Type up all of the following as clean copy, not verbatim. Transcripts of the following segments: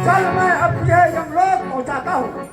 चल मैं अब तुझे यमलोक पहुंचाता हूँ।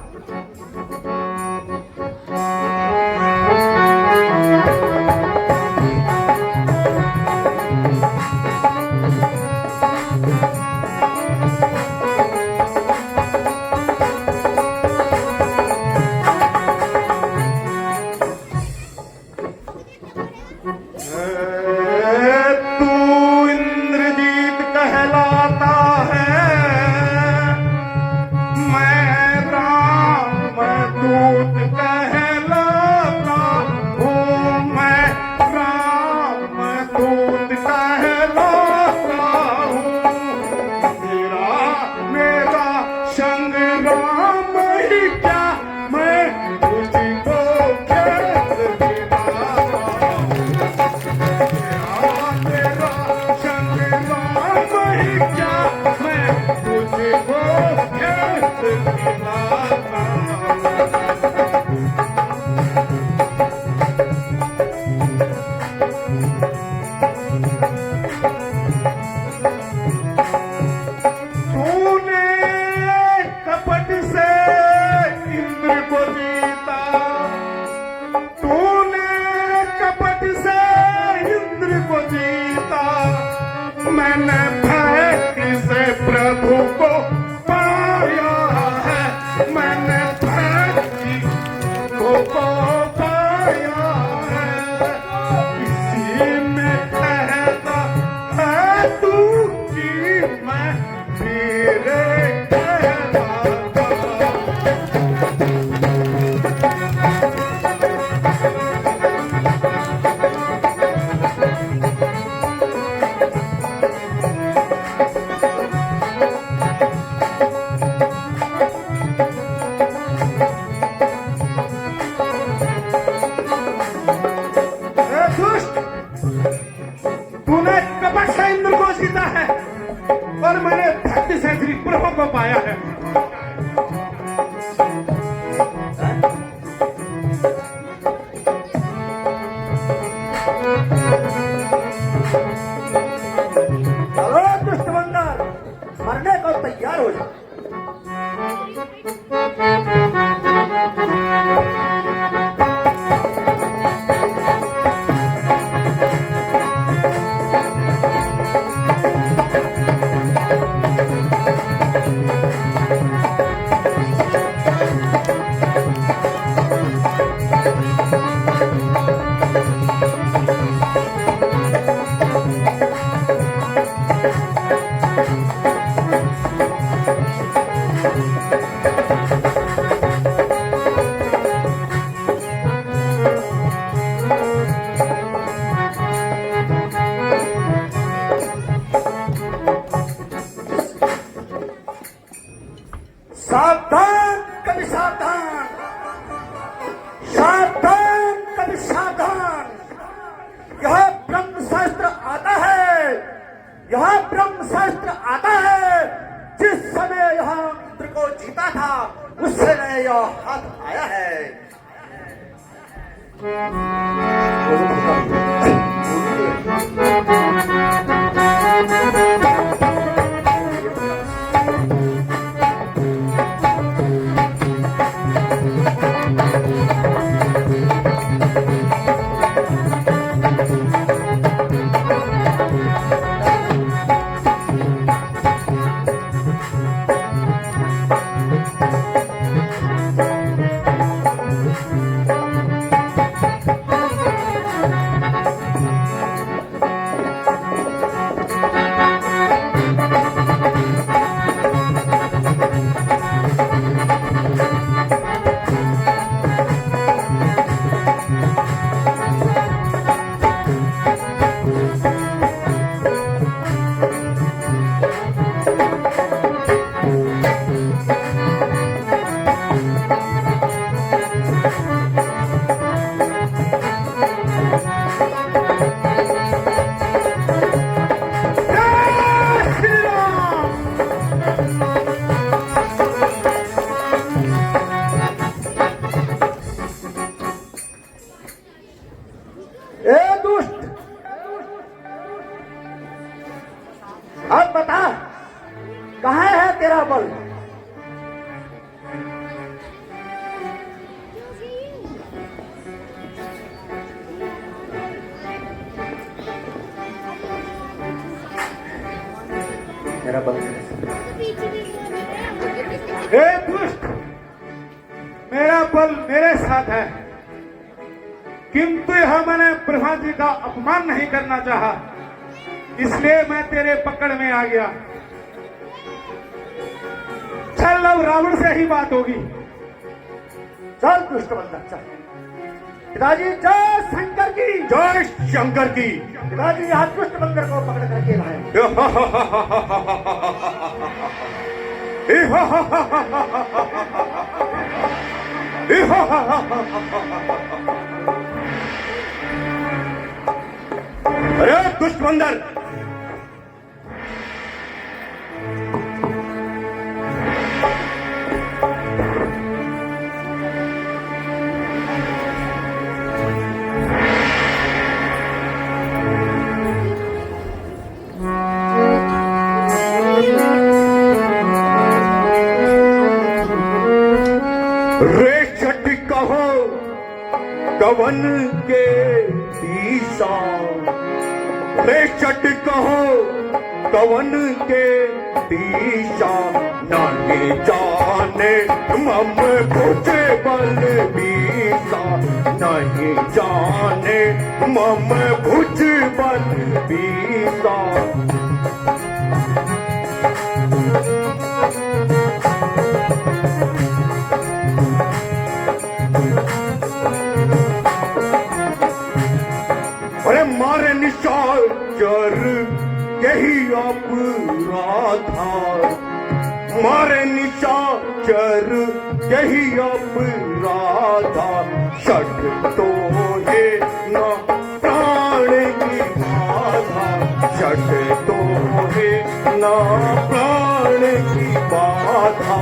सावधान कभी सावधान, सावधान कभी सावधान। यह ब्रह्म शास्त्र आता है, यह ब्रह्म शास्त्र आता है। जिस समय यह इंद्र को जीता था उस समय यह हाथ आया है। मेरा बल। मेरा बल हे दुष्ट, मेरा बल मेरे साथ है, किंतु यह मैंने ब्रह्मा जी का अपमान नहीं करना चाहा, इसलिए मैं तेरे पकड़ में आ गया। चल अब रावण से ही बात होगी। चल दुष्ट बंधक चल। पिताजी जय शंकर की। जय शंकर की। पिताजी यहाँ दुष्ट बंदर को पकड़ करके लाए। अरे दुष्ट बंदर, रे छठ कहो कवन के दिशा, रे छठ कहो कवन के दिशा, नाने जाने मम भुज बल बीसा, नहीं जाने मम भुज बल बीसा। अरे मारे निशाचर यही अपराधा, मारे निशाचर यही अपराधा, षट तो ये न प्राण की बाधा, षट तो ये न प्राण की बाधा।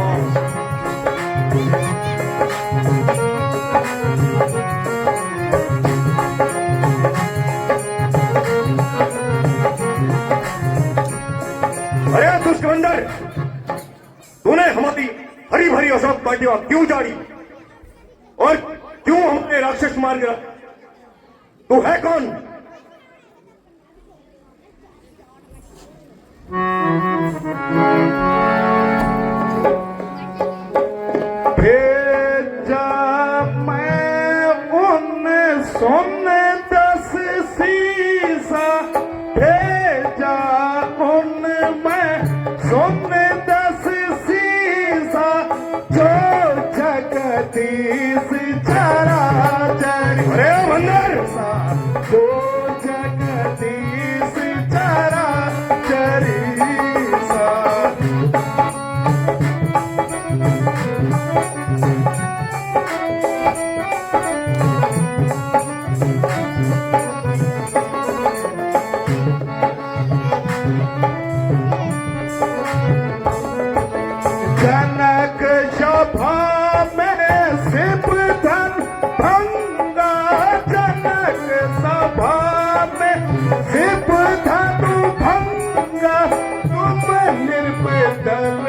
अरे दुष्ट बंदर, तूने हमारी हरी भरी अशोक वाटिका क्यों जाड़ी और क्यों हमने राक्षस मार गिरा? तू है कौन? भेजा मैं उन सुन 10 सीसा, भेजा उन मैं सुन 10 सीसा, जो जगदीश चराचर। अरे बंदर, जो जगदीश चराचर सा। जनक सभा में शिव धन भंगा, जनक सभा में शिव धन भंगा, तुम निर्बदल।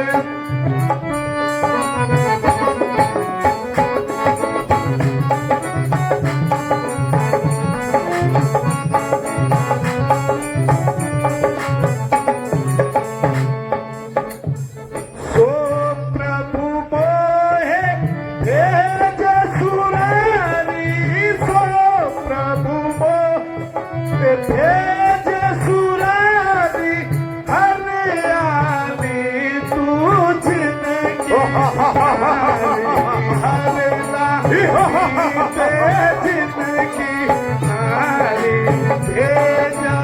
सो प्रभु मोहे भेज सुरारी, सो प्रभु मोहे भेज सुरारी, हरियाणी तुझने की हरियाणी जिनकी नारी भेजा।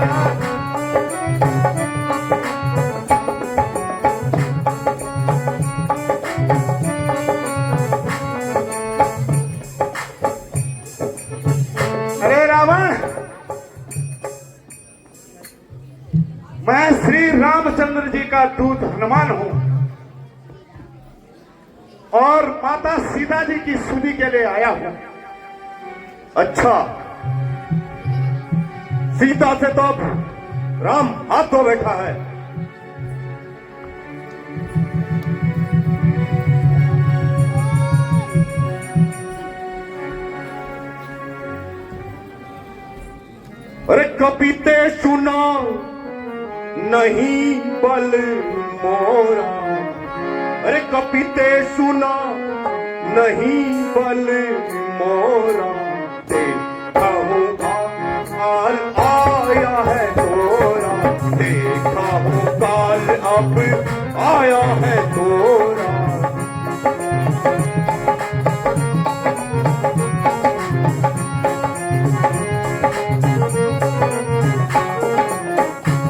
अरे रावण, मैं श्री रामचंद्र जी का दूत हनुमान हूं और माता सीता जी की सुधि के लिए आया हूं। अच्छा, सीता से तो अब राम हाथ धो बैठा है। कपीते सुना नहीं बल मोरा, अरे कपीते सुना नहीं बल मोरा, देखा हूँ काल आया है तोरा, देखा हूँ काल अब आया है तोरा।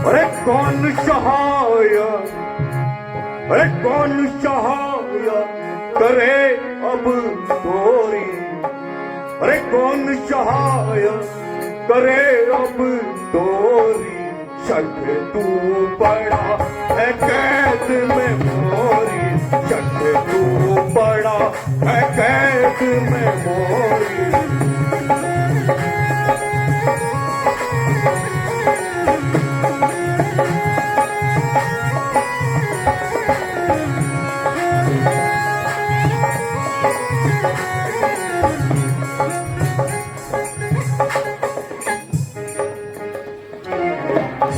अरे कौन सहाय, अरे कौन सहाय करे अब तोरी, अरे कौन सहाय करे अब तोरी, शक तू बड़ा है कैद में मोरी, शक तू बड़ा है कैद में मोरी।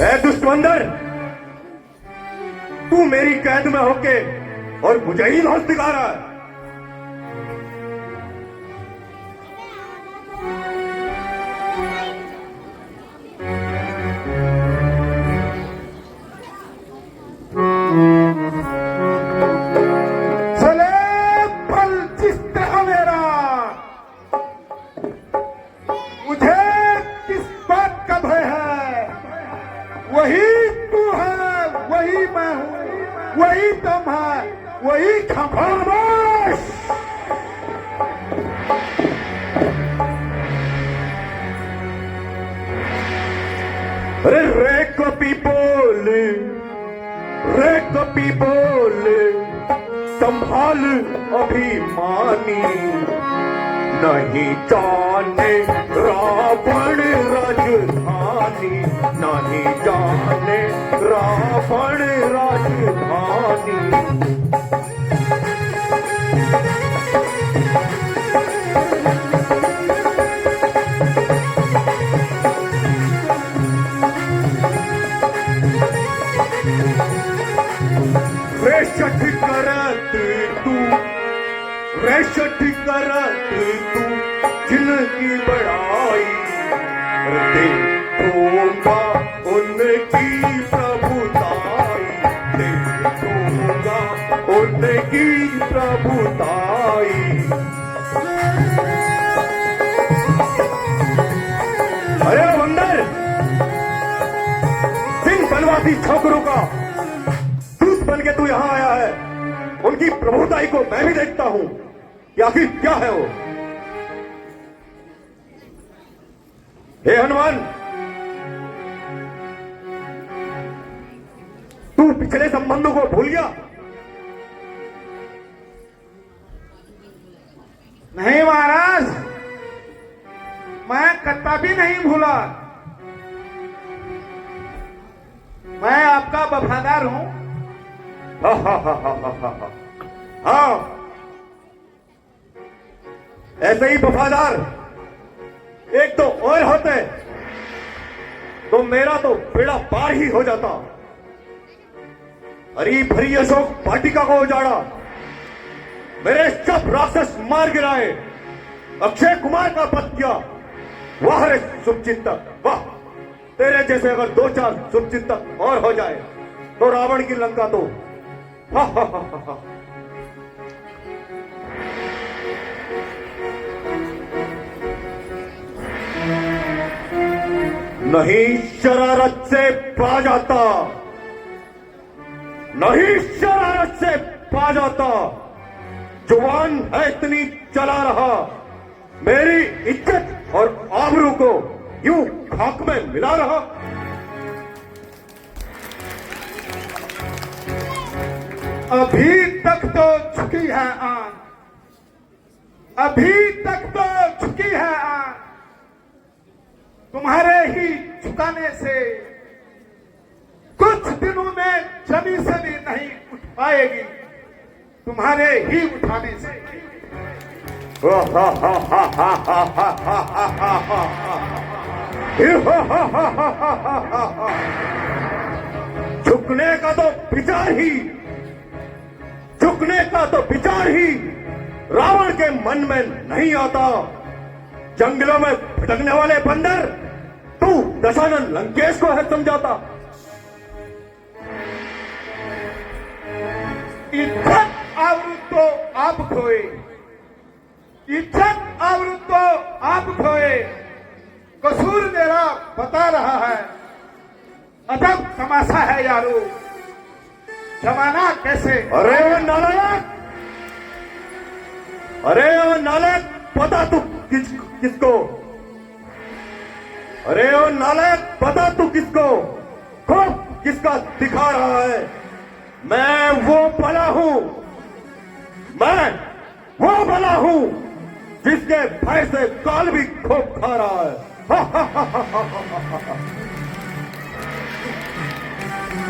ऐ दुष्टबंदर, तू मेरी कैद में होके और मुझे ही धौंस दिखा रहा है। चले फल जिस तरह मेरा, मुझे किस बात का भय है, वही तू है, वही मैं हूँ, वही तुम है, वही खामोश। अरे रे कपी बोल, रे कपी बोल, संभाल अभिमानी, नहीं जाने रावण राजधानी, नहीं जाने रावण राजधानी। रे शठ करत तू, रे शठ करत तू जिनकी बड़ाई, देखूंगा उनकी प्रभुताई, देखूंगा उनकी प्रभुताई। अरे बंदर, जिन बनवासी छोकरों का दूत बन के तू यहां आया है, उनकी प्रभुताई को मैं भी देखता हूं कि आखिर क्या है वो। हे हनुमान, तू पिछले संबंधों को भूल गया? नहीं महाराज, मैं कभी नहीं भूला। मैं आपका वफादार हूं। हाँ, ऐसे ही वफादार एक तो और होते तो मेरा तो बेड़ा पार ही हो जाता। हरी भरी अशोक वाटिका को उजाड़ा, मेरे सब राक्षस मार गिराए, अक्षय कुमार का वध किया। वाह रे शुभचिंतक, वाह! तेरे जैसे अगर दो चार शुभचिंतक और हो जाए तो रावण की लंका तो हा हा हा हा हा। नहीं शरारत से पा जाता, नहीं शरारत से पा जाता, जुबान है इतनी चला रहा, मेरी इज्जत और आबरू को यूं खाक में मिला रहा। अभी तक तो झुकी है आन, अभी तक तो झुकी है आन, तुम्हारे ही झुकाने से कुछ दिनों में जमी से भी नहीं उठ पाएगी, तुम्हारे ही उठाने से। झुकने का तो विचार ही रावण के मन में नहीं आता। जंगलों में भटकने वाले बंदर तू दशानन लंकेश को है समझाता। इज्जत आवृत्तो आप खोए, इज्जत आवृत्तो आप खोए, कसूर मेरा बता रहा है। अजब तमाशा है यारो, जमाना कैसे। अरे ओ नालायक, पता तू किसको? अरे ओ नालायक, पता तू किसको? खूब किसका दिखा रहा है? मैं वो भला हूं जिसके भय से काल भी खूब खा रहा है।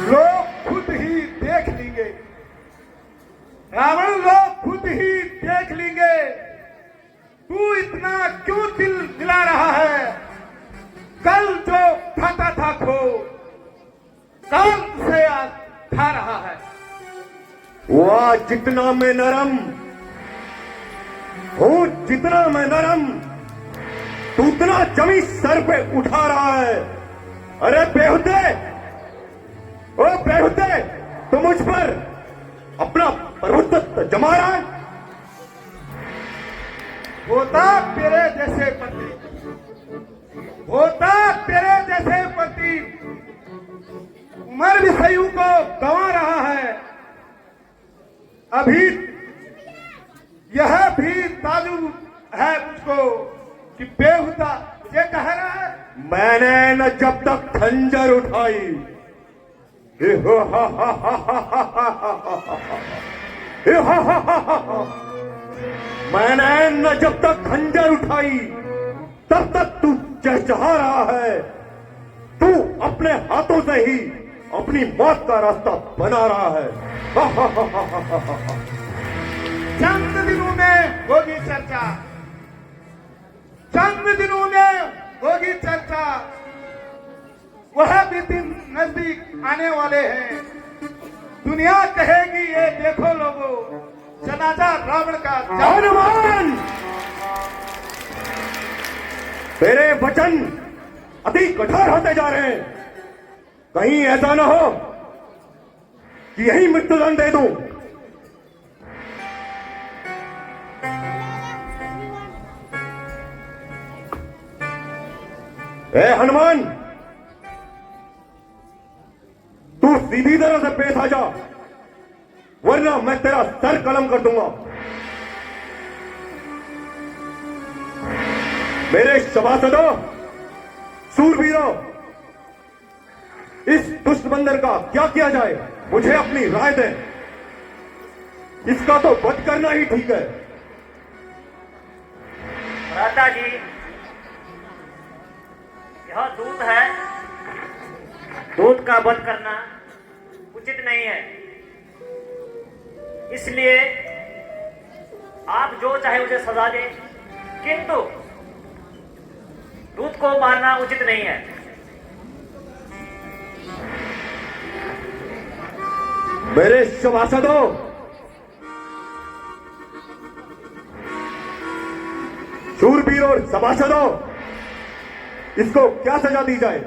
लोग खुद ही देख लेंगे, रावण लोग खुद ही देख लेंगे। तू इतना क्यों दिल दिला रहा है? कल जो खाता था खो, कल से आज खा रहा है। वाह, जितना मैं नरम हूं, जितना मैं नरम, तू उतना जमी सर पे उठा रहा है। अरे बेहुदे, तू मुझ पर अपना प्रभुत्व जमा रहा है। होता तेरे जैसे पति, उमर भी सयू को गंवा रहा है। अभी यह भी ताजुब है मुझको कि बेहुदा ये कह रहा है। मैंने न जब तक खंजर उठाई, मैंने न जब तक खंजर उठाई तब तक तू चहचहा रहा है। तू अपने हाथों से ही अपनी मौत का रास्ता बना रहा है। चंद दिनों में होगी चर्चा, चंद दिनों में होगी चर्चा। वह भी दिन नजदीक आने वाले हैं। दुनिया कहेगी ये देखो लोगों, जनाजा रावण का। हनुमान, तेरे वचन अति कठोर होते जा रहे हैं। कहीं ऐसा न हो कि यही मृत्युदंड दे दूं। ए हनुमान, तू सीधी तरह से पेश आ जा, वरना मैं तेरा सर कलम कर दूंगा। मेरे सभासदों, सूरवीरों, इस दुष्ट बंदर का क्या किया जाए, मुझे अपनी राय दें। इसका तो वध करना ही ठीक है। भ्राता जी, यह दूत है, दूत का वध करना उचित नहीं है। इसलिए आप जो चाहे उसे सजा दें, किंतु दूत को मारना उचित नहीं है। मेरे सभासदों, शूरवीर और सभासदों, इसको क्या सजा दी जाए?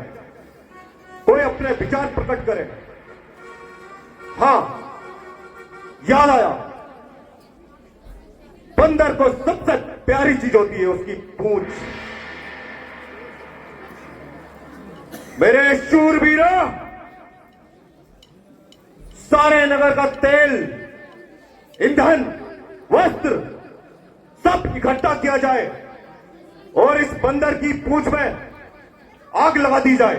कोई अपने विचार प्रकट करे। हां, याद आया, बंदर को सबसे प्यारी चीज होती है उसकी पूंछ। मेरे शूरवीरों, सारे नगर का तेल, ईंधन, वस्त्र सब इकट्ठा किया जाए और इस बंदर की पूंछ में आग लगा दी जाए।